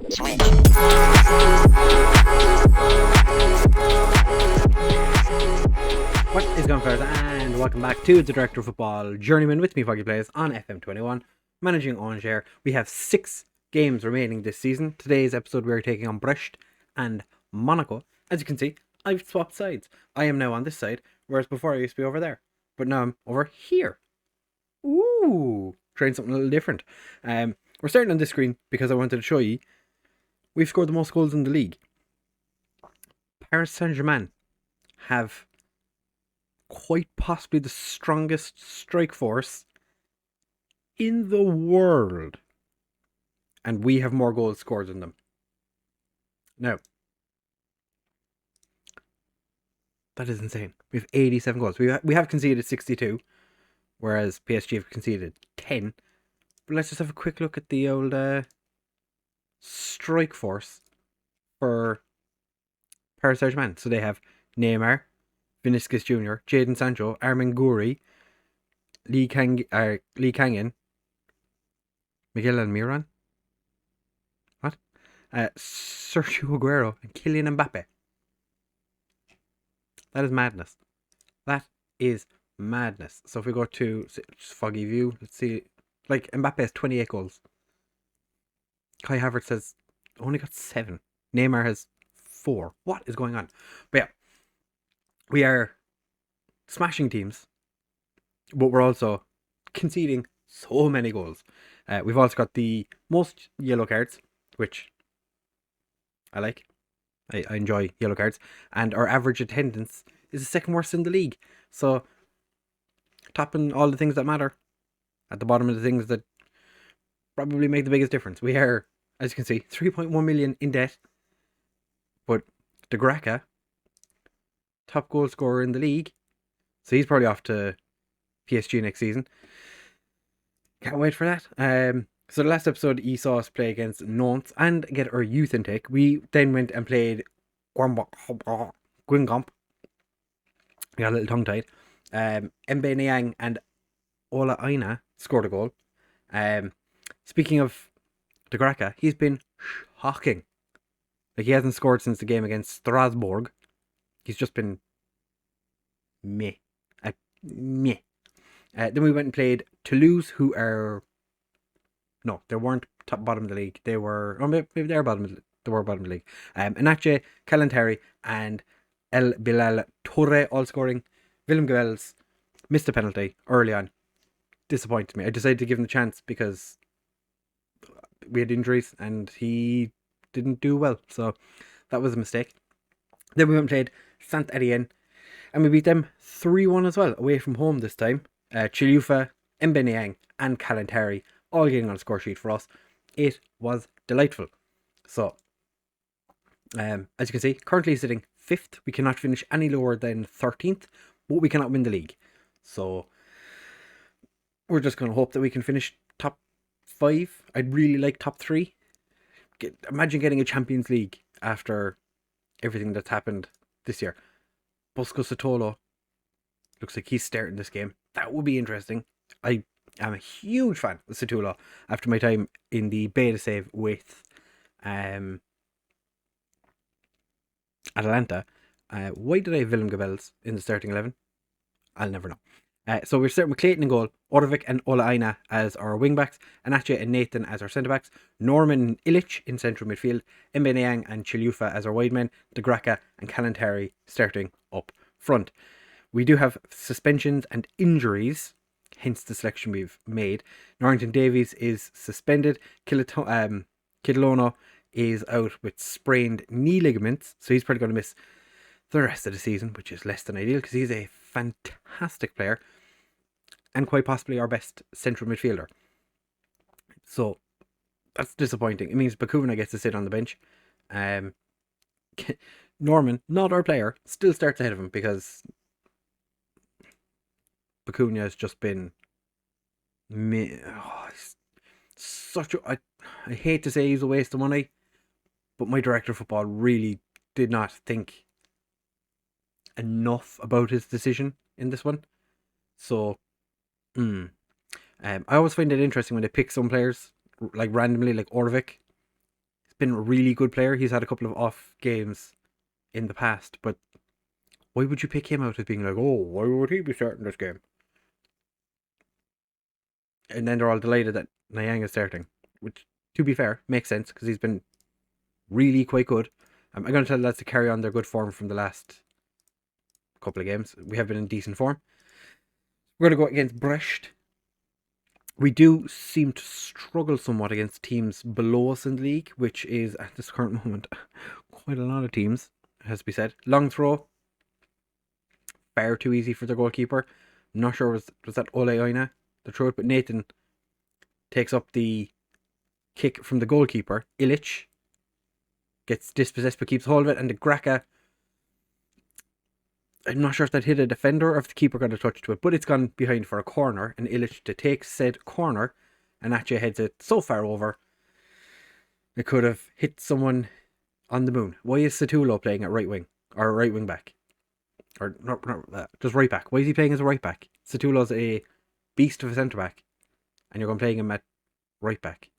What is going on, and welcome back to the Director of Football Journeyman with me, FoggyPlays, on FM21, managing Angers. We have 6 games remaining this season. Today's episode we are taking on Brest and Monaco. As you can see, I've swapped sides. I am now on this side, whereas before I used to be over there. But now I'm over here. Ooh, trying something a little different. We're starting on this screen because I wanted to show you we've scored the most goals in the league. Paris Saint-Germain have quite possibly the strongest strike force in the world, and we have more goals scored than them. Now, that is insane. We have 87 goals. We have conceded 62, whereas PSG have conceded 10. But let's just have a quick look at the old strike force for Paris Saint-Germain. So they have Neymar, Vinicius Jr., Jadon Sancho, Armin Gouiri, Lee Kangin, Miguel Almiron, Sergio Aguero, and Kylian Mbappe. That is madness. That is madness. So if we go to Foggy View, let's see. Like, Mbappe has 28 goals. Kai Havertz has only got 7. Neymar has 4. What is going on? But yeah, we are smashing teams, but we're also conceding so many goals. We've also got the most yellow cards, which I like. I enjoy yellow cards. And our average attendance is the second worst in the league. So, topping all the things that matter, at the bottom of the things that probably make the biggest difference. We are, as you can see, 3.1 million in debt. But De Gracca, top goal scorer in the league, so he's probably off to PSG next season. Can't wait for that. So the last episode you saw us play against Nantes and get our youth intake. We then went and played Guingamp. We got a little tongue tied. Mbe Niang and Ola Aina scored a goal. Speaking of De Gracca, he's been shocking. Like, he hasn't scored since the game against Strasbourg. He's just been meh. Meh. Then we went and played Toulouse, who are... No, they weren't bottom of the league. They were... Or maybe they were bottom of the league. Inache, Kalantari, and El Bilal Toure all scoring. Willem Gevels missed a penalty early on. Disappointed me. I decided to give him the chance because we had injuries and he didn't do well. So that was a mistake. Then we went and played Saint Etienne, and we beat them 3-1 as well, away from home this time. Chilufa, Mbe Niang, and Kalantari all getting on a score sheet for us. It was delightful. So, as you can see, currently sitting 5th. We cannot finish any lower than 13th, but we cannot win the league. So, we're just going to hope that we can finish top 5. I'd really like top 3. Imagine getting a Champions League after everything that's happened this year. Bosco Sotolo looks like he's starting this game. That would be interesting. I am a huge fan of Sotolo after my time in the beta save with Atalanta. Why did I have Willem Gevels in the starting 11? I'll never know. So we're starting with Clayton in goal, Orvik and Ola Aina as our wingbacks, Anache and Nathan as our centre-backs, Norman and Illich in central midfield, Mbe Niang and Chilufa as our wide men, De Gracca and Kalantari starting up front. We do have suspensions and injuries, hence the selection we've made. Norrington Davies is suspended, Kidlono is out with sprained knee ligaments, so he's probably going to miss the rest of the season, which is less than ideal because he's a fantastic player and quite possibly our best central midfielder. So that's disappointing. It means Bakuna gets to sit on the bench. Norman, not our player, still starts ahead of him because Bakuna has just been such a... I hate to say he's a waste of money, but my director of football really did not think enough about his decision in this one. So, I always find it interesting when they pick some players, like randomly, like Orvik. He's been a really good player. He's had a couple of off games in the past, but why would you pick him out as being like, oh, why would he be starting this game? And then they're all delighted that Niang is starting, which, to be fair, makes sense because he's been really quite good. I'm going to tell the lads to carry on their good form from the last couple of games. We have been in decent form. We're going to go against Brest. We do seem to struggle somewhat against teams below us in the league, which is, at this current moment, quite a lot of teams, has to be said. Long throw, far too easy for the goalkeeper. I'm not sure, was that Ole Aina that threw it, but Nathan takes up the kick from the goalkeeper. Illich gets dispossessed but keeps hold of it, and the Graka, I'm not sure if that hit a defender or if the keeper got a touch to it, but it's gone behind for a corner, and Illich to take said corner, and Atje heads it so far over, it could have hit someone on the moon. Why is Satulo playing at right wing, or right wing back? Or not just right back. Why is he playing as a right back? Satulo's a beast of a centre back, and you're going playing him at right back.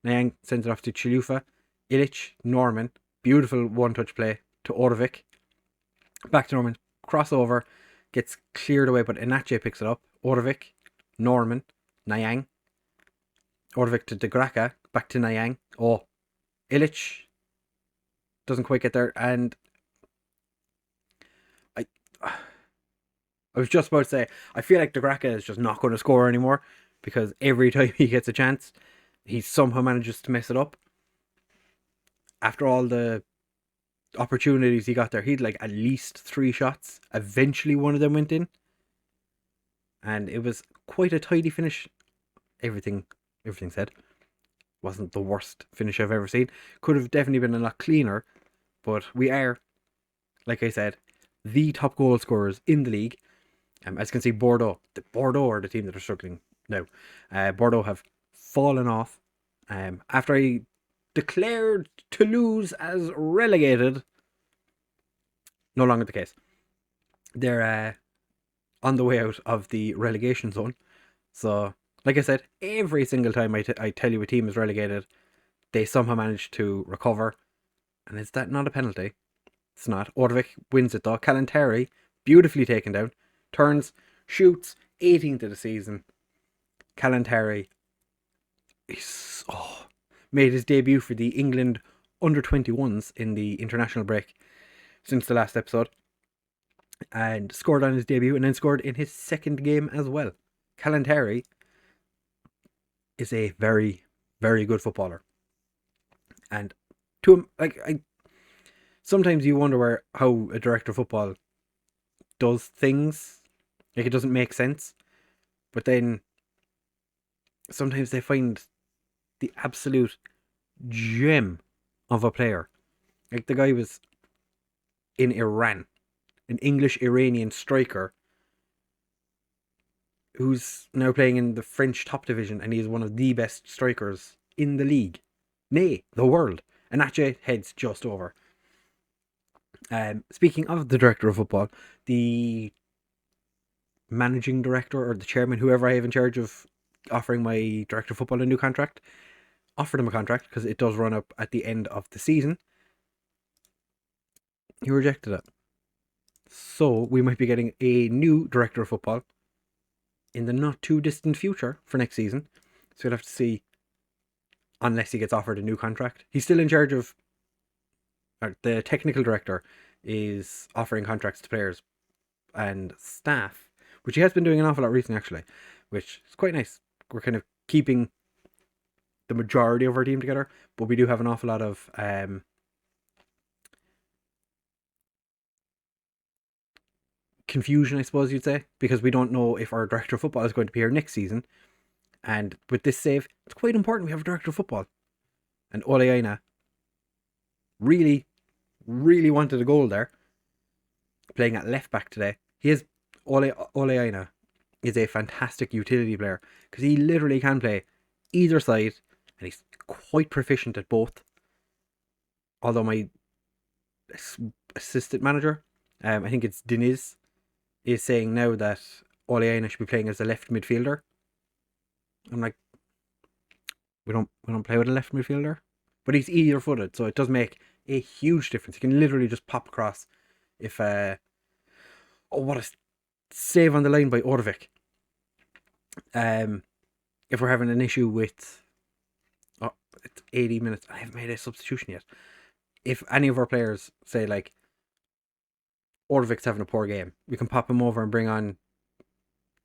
Niang sends it off to Chilufa. Illich, Norman, beautiful one-touch play to Orvik. Back to Norman, crossover, gets cleared away, but Inache picks it up. Orvik, Norman, Niang. Orvik to De Graka, back to Niang. Oh, Illich doesn't quite get there, and I was just about to say, I feel like De Graka is just not going to score anymore, because every time he gets a chance, he somehow manages to mess it up. After all the opportunities he got there, he'd like at least 3 shots. Eventually one of them went in, and it was quite a tidy finish. Everything said, wasn't the worst finish I've ever seen. Could have definitely been a lot cleaner, but we are, like I said, the top goal scorers in the league. As you can see, Bordeaux are the team that are struggling now. Bordeaux have fallen off after I declared Toulouse as relegated. No longer the case. They're on the way out of the relegation zone. So, like I said, every single time I tell you a team is relegated, they somehow manage to recover. And is that not a penalty? It's not. Orvik wins it though. Kalantari, beautifully taken down, turns, shoots, 18th of the season. Kalantari made his debut for the England under-21s in the international break since the last episode, and scored on his debut, and then scored in his second game as well. Kalantari is a very, very good footballer, and to him, sometimes you wonder how a director of football does things. Like, it doesn't make sense, but then sometimes they find the absolute gem of a player. Like, the guy was in Iran, an English-Iranian striker who's now playing in the French top division, and he's one of the best strikers in the league, nay, the world. And Atje heads just over. Speaking of the director of football, the managing director or the chairman, whoever I have in charge of offering my director of football a new contract, offered him a contract because it does run up at the end of the season. He rejected it. So we might be getting a new director of football in the not too distant future for next season. So we'll have to see, unless he gets offered a new contract. He's still in charge of, the technical director is offering contracts to players and staff, which he has been doing an awful lot recently actually, which is quite nice. We're kind of keeping the majority of our team together, but we do have an awful lot of confusion, I suppose you'd say, because we don't know if our director of football is going to be here next season. And with this save, it's quite important we have a director of football. And Ole Aina really, really wanted a goal there, playing at left back today. Ole Aina is a fantastic utility player because he literally can play either side, and he's quite proficient at both. Although my assistant manager, I think it's Deniz, is saying now that Ole Aina should be playing as a left midfielder. I'm like, we don't play with a left midfielder, but he's easier footed, so it does make a huge difference. He can literally just pop across. If what a save on the line by Orvik. If we're having an issue with it's 80 minutes, I haven't made a substitution yet. If any of our players say like Orvik's having a poor game, we can pop him over and bring on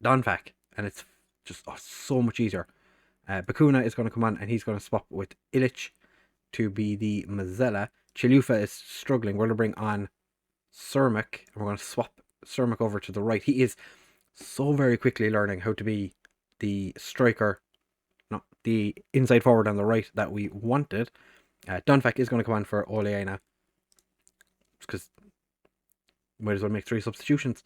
Donfak, and it's just so much easier. Bakuna is going to come on and he's going to swap with Illich to be the Mazzella. Chilufa is struggling. We're going to bring on Cermak and we're going to swap Cermak over to the right. He is so very quickly learning how to be the striker, not the inside forward on the right that we wanted. Donfak is going to come on for Oleana because might as well make 3 substitutions.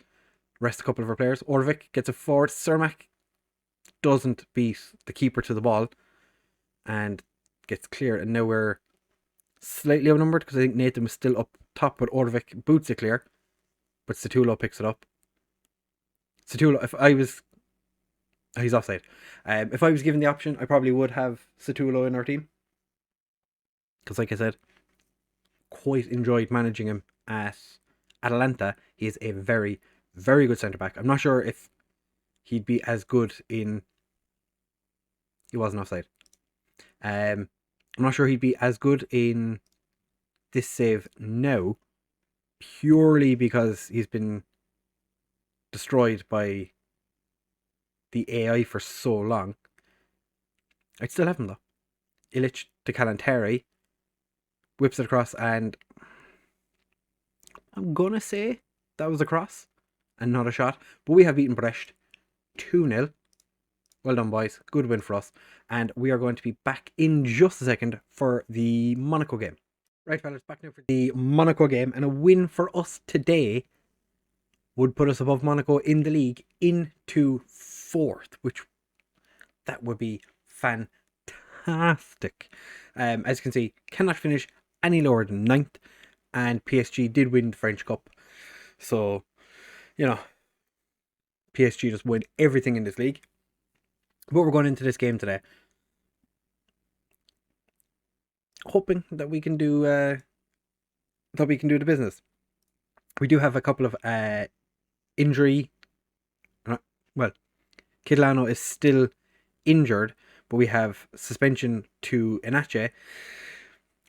Rest a couple of our players. Orvik gets a forward. Cermak doesn't beat the keeper to the ball and gets clear, and now we're slightly outnumbered because I think Nathan was still up top, but Orvik boots it clear, but Satulo picks it up. Satulo, he's offside. If I was given the option, I probably would have Satulo in our team because, like I said, quite enjoyed managing him at Atalanta. He is a very, very good centre back. I'm not sure if he'd be as good in. He wasn't offside. I'm not sure he'd be as good in this save now, purely because he's been destroyed by the AI for so long. I'd still have him though. Illich to Kalantari, whips it across, and I'm gonna say that was a cross and not a shot. But we have beaten Brest 2-0. Well done, boys. Good win for us. And we are going to be back in just a second for the Monaco game. Right, fellas, back now for the Monaco game. And a win for us today would put us above Monaco in the league into 4th, which that would be fantastic. As you can see, cannot finish any lower than 9th. And PSG did win the French Cup. So, you know, PSG just win everything in this league. But we're going into this game today hoping that we can do the business. We do have a couple of injury. Well, Kidlano is still injured, but we have suspension to Enache.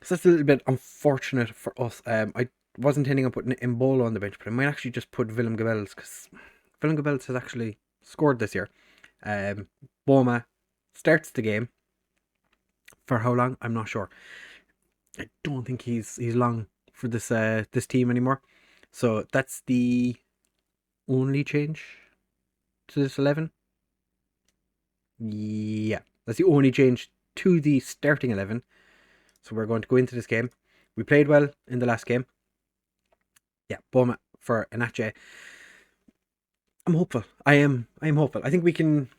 So that's a little bit unfortunate for us. I was intending on putting Embolo on the bench, but I might actually just put Willem Gabels because Willem Gabels has actually scored this year. Boma starts the game. For how long? I'm not sure. I don't think he's long for this team anymore. So that's the only change to this 11. Yeah, that's the only change to the starting 11. So we're going to go into this game. We played well in the last game. Yeah, Boma for Enache. I'm hopeful. I am hopeful. I think we can.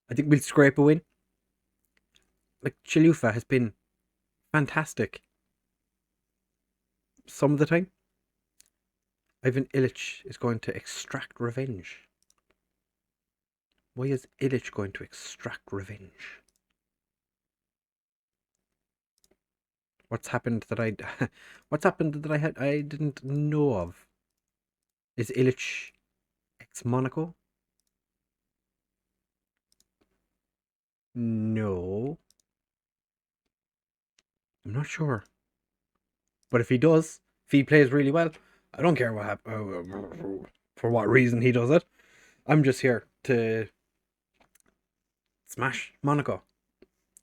I think we'll scrape a win. Like, Chilufa has been fantastic some of the time. Ivan Illich is going to extract revenge. Why is Illich going to extract revenge? What's happened that I didn't know of? Is Illich ex-Monaco? No. I'm not sure. But if he plays really well, I don't care what for what reason he does it. I'm just here to smash Monaco.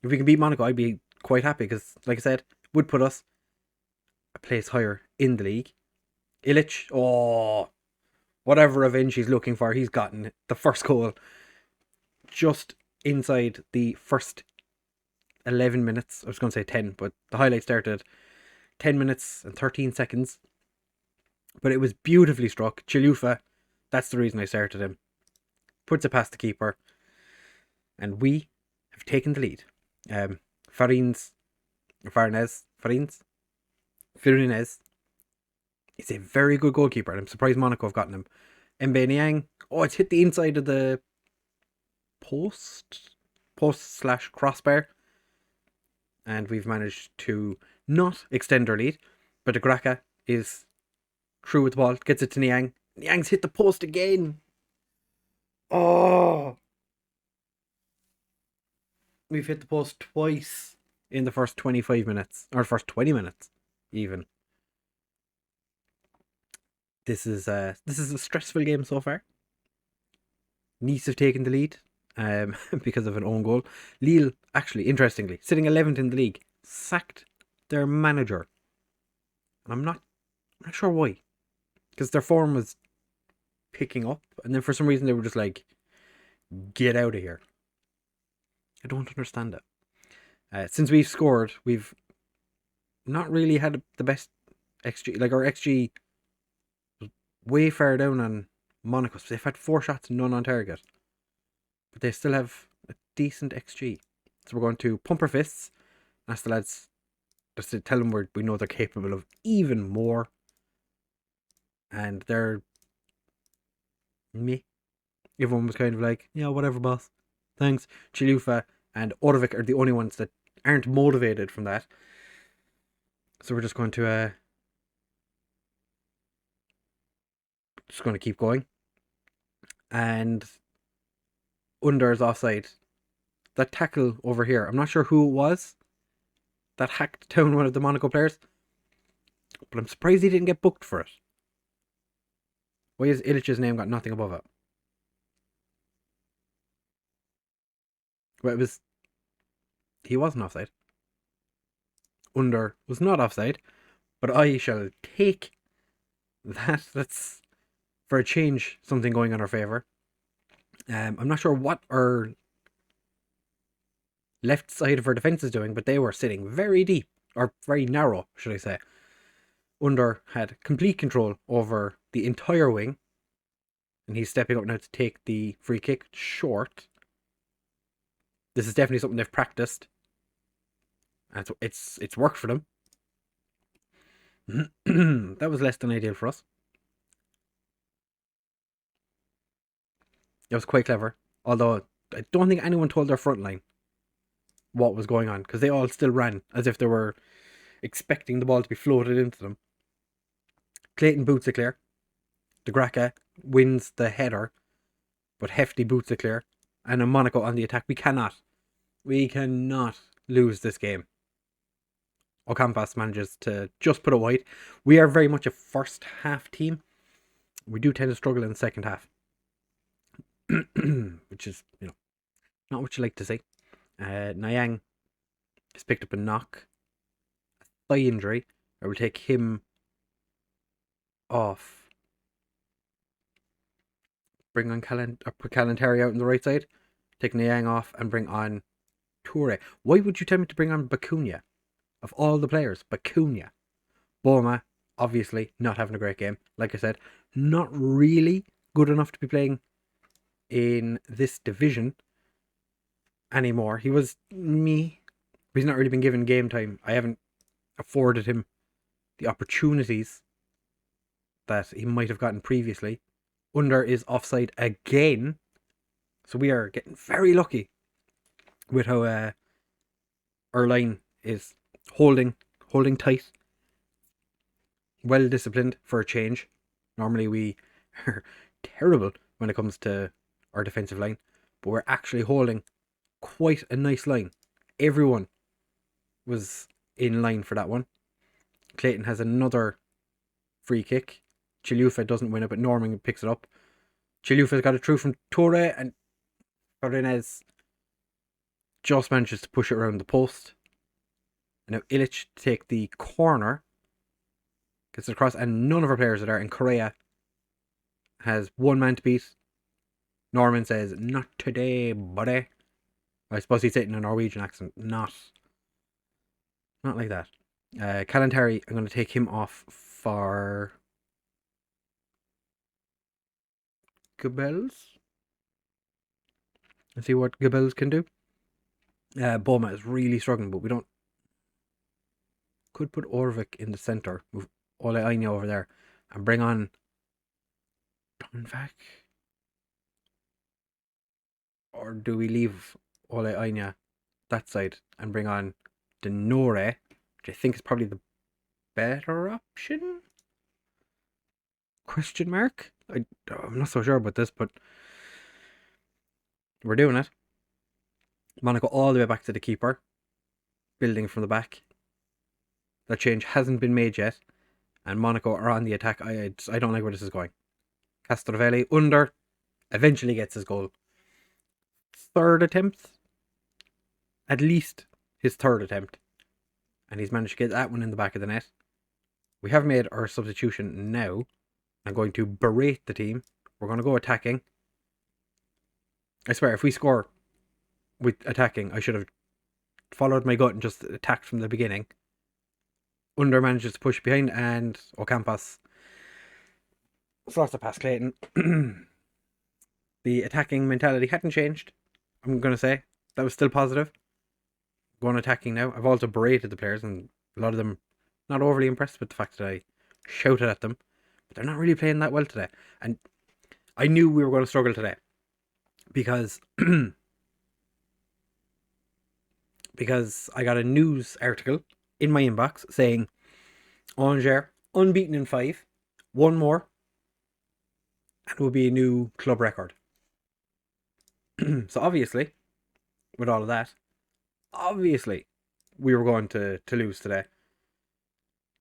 If we can beat Monaco, I'd be quite happy because, like I said, would put us a place higher in the league. Illich, whatever revenge he's looking for, he's gotten the first goal just inside the first 11 minutes. I was going to say 10, but the highlight started 10 minutes and 13 seconds. But it was beautifully struck. Chilufa, that's the reason I started him. Puts it past the keeper. And we have taken the lead. Farines is a very good goalkeeper, and I'm surprised Monaco have gotten him. Mbe Niang, it's hit the inside of the post post/crossbar. And we've managed to not extend our lead. But the Graka is through with the ball, gets it to Niang. Niang's hit the post again. Oh! We've hit the post twice in the first 25 minutes. Or first 20 minutes, even. This is a stressful game so far. Nice have taken the lead because of an own goal. Lille, actually, interestingly, sitting 11th in the league, sacked their manager. I'm not sure why. Because their form was picking up, and then for some reason they were just like, get out of here. I don't understand it. Since we've scored, we've not really had the best XG. Like, our XG was way far down on Monaco. They've had 4 shots, none on target. But they still have a decent XG. So we're going to pump our fists. Ask the lads, just to tell them we know they're capable of even more. And they're me. Everyone was kind of like, yeah, whatever, boss. Thanks. Chilufa and Odovic are the only ones that aren't motivated from that. So we're just going to keep going. And Under is offside. That tackle over here, I'm not sure who it was that hacked down one of the Monaco players, but I'm surprised he didn't get booked for it. Why has Illich's name got nothing above it? Well, he wasn't offside. Under was not offside, but I shall take that. That's, for a change, something going in our favour. I'm not sure what our left side of our defence is doing, but they were sitting very deep, or very narrow, should I say. Under had complete control over the entire wing, and he's stepping up now to take the free kick short. This is definitely something they've practiced, and it's worked for them. That was less than ideal for us. It was quite clever, although I don't think anyone told their front line what was going on, because they all still ran as if they were expecting the ball to be floated into them. Clayton boots it clear. De Gracca wins the header, but Hefty boots it clear. And a Monaco on the attack. We cannot lose this game. Ocampas manages to just put it wide. We are very much a first half team. We do tend to struggle in the second half. Which is, not what you like to see. Niang has picked up a knock. A thigh injury. I will take him off. Bring on put Calantari out on the right side. Take Niang off and bring on Toure. Why would you tell me to bring on Bakunia? Of all the players, Bakunia. Boma, obviously, not having a great game. Like I said, not really good enough to be playing in this division anymore. He was me. He's not really been given game time. I haven't afforded him the opportunities that he might have gotten previously. Under is offside again. So we are getting very lucky with how our line is holding tight. Well disciplined for a change. Normally we are terrible when it comes to our defensive line, but we're actually holding quite a nice line. Everyone was in line for that one. Clayton has another free kick. Chilufa doesn't win it, but Norman picks it up. Chilufa's got it through from Toure, and Fernandez just manages to push it around the post. And now Illich to take the corner. Gets it across, and none of our players are there. And Correa has one man to beat. Norman says, "Not today, buddy." I suppose he's saying in a Norwegian accent. Not like that. Calantari, I'm going to take him off for Gabels. Let's see what Gabels can do. Boma is really struggling, but we don't. Could put Orvik in the centre. Move Ole Aina over there. And bring on Donvak. Or do we leave Ole Aina that side and bring on Denore, which I think is probably the better option? Question mark? I'm not so sure about this, but we're doing it. Monaco all the way back to the keeper, building from the back. That change hasn't been made yet, and Monaco are on the attack. I don't like where this is going. Castrovelli under, eventually gets his goal. Third attempt, at least his third attempt, and he's managed to get that one in the back of the net. We have made our substitution now. I'm going to berate the team. We're going to go attacking. I swear, if we score with attacking, I should have followed my gut and just attacked from the beginning. Under manages to push behind, and Ocampos slots it past Clayton. The attacking mentality hadn't changed, I'm going to say. That was still positive. Going attacking now. I've also berated the players, and a lot of them not overly impressed with the fact that I shouted at them. But they're not really playing that well today. And I knew we were going to struggle today. Because I got a news article in my inbox saying Angers unbeaten in 5, one more, and it will be a new club record. So obviously, with all of that, obviously we were going to lose today.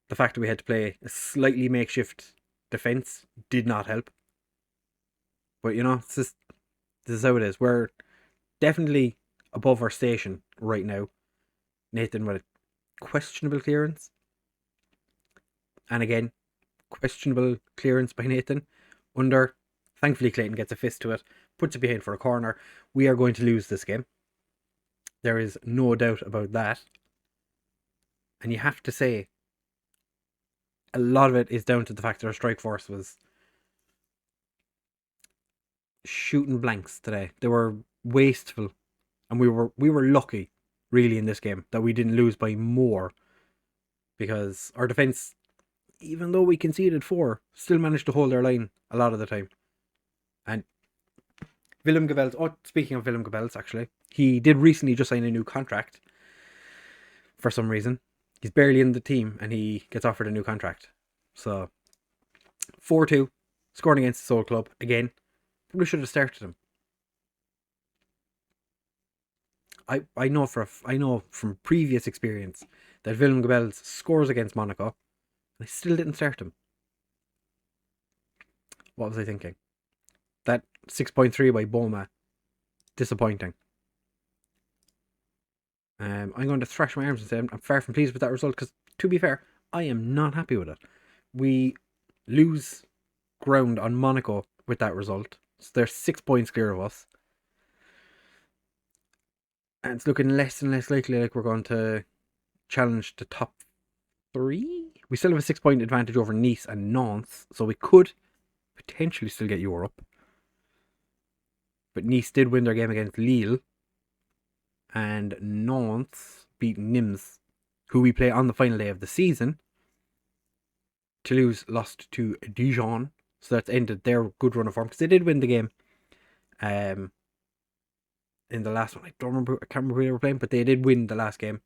The fact that we had to play a slightly makeshift defence did not help. But you know, this is how it is. We're definitely above our station right now. Nathan with a questionable clearance. And again, questionable clearance by Nathan. Under. Thankfully Clayton gets a fist to it. Puts it behind for a corner. We are going to lose this game. There is no doubt about that. And you have to say, a lot of it is down to the fact that our strike force was shooting blanks today. They were wasteful. And we were lucky, really, in this game that we didn't lose by more. Because our defence, even though we conceded 4, still managed to hold their line a lot of the time. And Willem Gevels, speaking of Willem Gevels, actually, he did recently just sign a new contract for some reason. He's barely in the team and he gets offered a new contract. So, 4-2, scored against the Soul Club again. Probably should have started him. I know from previous experience that Willem Gevels scores against Monaco, and I still didn't start him. What was I thinking? That 6.3 by Boma, disappointing. I'm going to thrash my arms and say I'm far from pleased with that result because, to be fair, I am not happy with it. We lose ground on Monaco with that result. So they're 6 points clear of us. And it's looking less and less likely like we're going to challenge the top 3. We still have a 6-point advantage over Nice and Nantes, so we could potentially still get Europe. But Nice did win their game against Lille. And Nantes beat Nimes, who we play on the final day of the season. Toulouse lost to Dijon, so that's ended their good run of form, because they did win the game. In the last one, I can't remember who they were playing, but they did win the last game.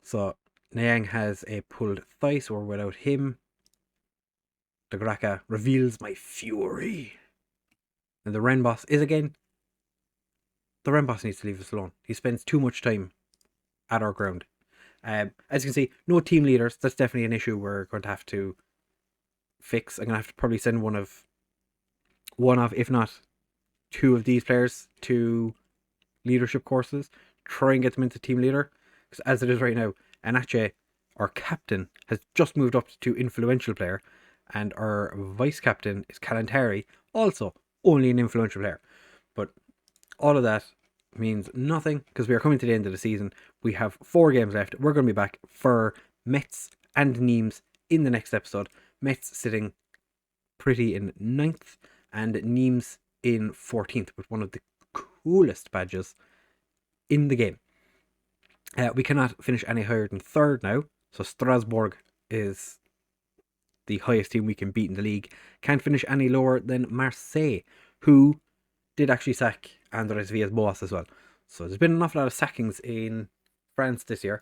So Niang has a pulled thigh, so we're without him. The Graka reveals my fury. And the Ren boss is again. The Ren boss needs to leave us alone. He spends too much time at our ground. As you can see, no team leaders. That's definitely an issue we're going to have to fix. I'm going to have to probably send one of, if not 2 of these players to leadership courses. Try and get them into team leader. Because as it is right now, Anache, our captain, has just moved up to influential player. And our vice captain is Kalantari, also only an influential player. But all of that means nothing because we are coming to the end of the season. We have 4 games left. We're going to be back for Metz and Nimes in the next episode. Metz sitting pretty in 9th and Nimes in 14th with one of the coolest badges in the game. We cannot finish any higher than 3rd now. So Strasbourg is the highest team we can beat in the league. Can't finish any lower than Marseille, who did actually sack Andres Villa's boss as well. So there's been an awful lot of sackings in France this year.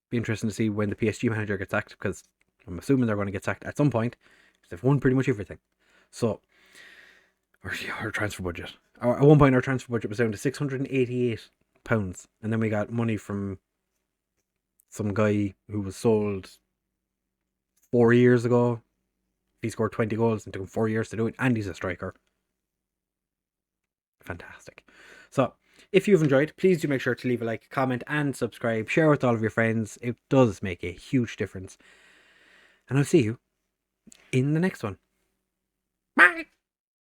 Be interesting to see when the PSG manager gets sacked, because I'm assuming they're going to get sacked at some point, because they've won pretty much everything. So, our transfer budget. At one point, our transfer budget was down to £688, and then we got money from some guy who was sold 4 years ago. He scored 20 goals and took him 4 years to do it, and he's a striker. Fantastic. So, if you've enjoyed, please do make sure to leave a like, comment, and subscribe. Share with all of your friends. It does make a huge difference. And I'll see you in the next one. Bye!